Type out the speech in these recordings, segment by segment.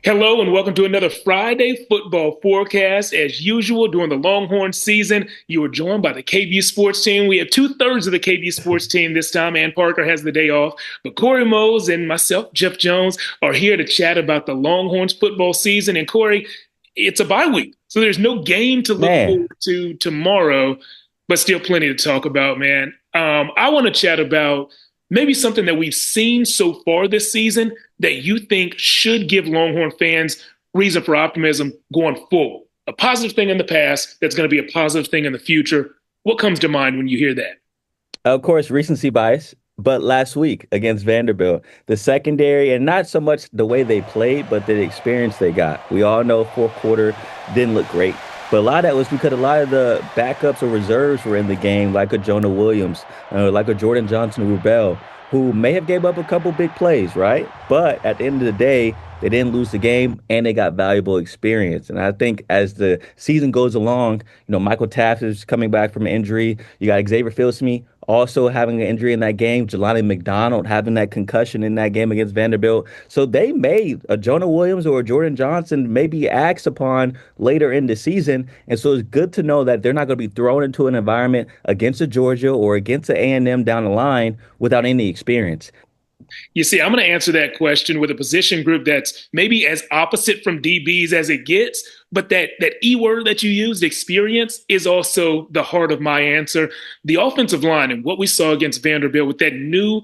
Hello and welcome to another Friday football forecast. As usual, during the Longhorns season, you are joined by the KVUE sports team. We have two-thirds of the KVUE sports team this time. Ann Parker has the day off. But Corey Mose and myself, Jeff Jones, are here to chat about the Longhorns football season. And Corey, it's a bye week, so there's no game to look Man, forward to tomorrow, but still plenty to talk about, man. I want to chat about maybe something that we've seen so far this season that you think should give Longhorn fans reason for optimism going forward. A positive thing in the past that's going to be a positive thing in the future. What comes to mind when you hear that? of course, recency bias, but last week against Vanderbilt, the secondary, and not so much the way they played, but the experience they got. We all know fourth quarter didn't look great, but a lot of that was because a lot of the backups or reserves were in the game, like a Jonah Williams, like a Jordan Johnson Rubell, who may have gave up a couple big plays, right? But at the end of the day, they didn't lose the game and they got valuable experience. And I think as the season goes along, Michael Taft is coming back from injury. You got Xavier Philsmee also having an injury in that game. Jelani McDonald having that concussion in that game against Vanderbilt. So they made a Jonah Williams or a Jordan Johnson maybe acts upon later in the season. And so it's good to know that they're not going to be thrown into an environment against a Georgia or against an A&M down the line without any experience. You see, I'm going to answer that question with a position group that's maybe as opposite from DBs as it gets, but that E word that you used, experience, is also the heart of my answer. The offensive line and what we saw against Vanderbilt with that new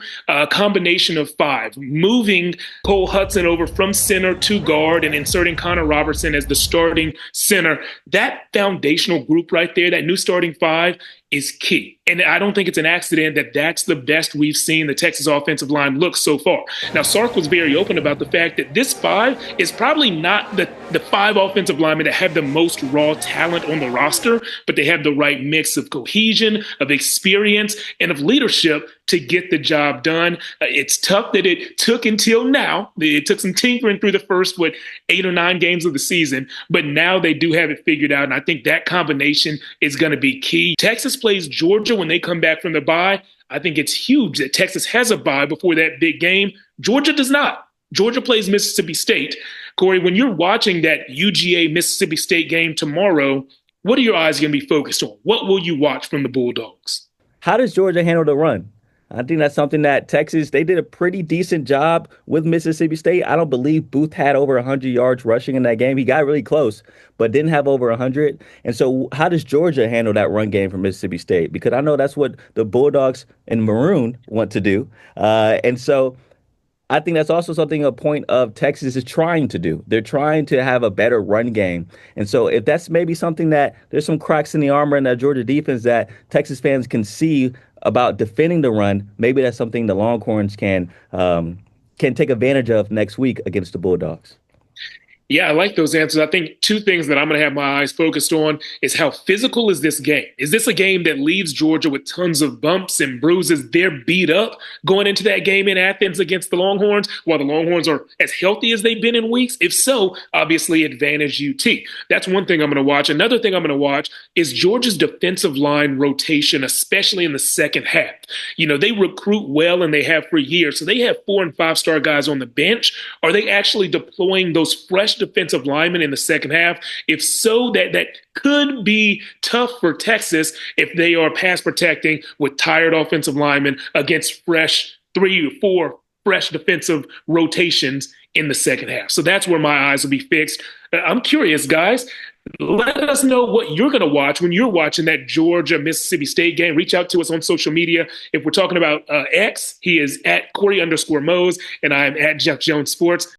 combination of five, moving Cole Hudson over from center to guard and inserting Connor Robertson as the starting center, that foundational group right there, that new starting five, is key. And I don't think it's an accident that that's the best we've seen the Texas offensive line look so far. Now, Sark was very open about the fact that this five is probably not the five offensive linemen that have the most raw talent on the roster, but they have the right mix of cohesion, of experience, and of leadership to get the job done. It's tough that it took until now. It took some tinkering through the first, 8 or 9 games of the season, but now they do have it figured out. And I think that combination is going to be key. Texas plays Georgia when they come back from the bye. I think it's huge that Texas has a bye before that big game. Georgia does not. Georgia plays Mississippi State. Corey, when you're watching that UGA Mississippi State game tomorrow, what are your eyes going to be focused on? What will you watch from the Bulldogs? How does Georgia handle the run? I think that's something that Texas, they did a pretty decent job with Mississippi State. I don't believe Booth had over 100 yards rushing in that game. He got really close, but didn't have over 100. And so how does Georgia handle that run game from Mississippi State? Because I know that's what the Bulldogs in maroon want to do. And so I think that's also something a point of Texas is trying to do. They're trying to have a better run game. And so if that's maybe something that there's some cracks in the armor in that Georgia defense that Texas fans can see about defending the run, maybe that's something the Longhorns can take advantage of next week against the Bulldogs. Yeah, I like those answers. I think two things that I'm going to have my eyes focused on is how physical is this game? Is this a game that leaves Georgia with tons of bumps and bruises? They're beat up going into that game in Athens against the Longhorns, while the Longhorns are as healthy as they've been in weeks. If so, obviously advantage UT. That's one thing I'm going to watch. Another thing I'm going to watch is Georgia's defensive line rotation, especially in the second half. They recruit well and they have for years. So they have 4 and 5 star guys on the bench. Are they actually deploying those fresh defensive linemen in the second half? If so, that could be tough for Texas if they are pass protecting with tired offensive linemen against fresh 3 or 4 fresh defensive rotations in the second half. So that's where my eyes will be fixed. I'm curious, guys. Let us know what you're going to watch when you're watching that Georgia Mississippi State game. Reach out to us on social media. If we're talking about X, he is at Corey_Mose, and I'm at Jeff Jones Sports.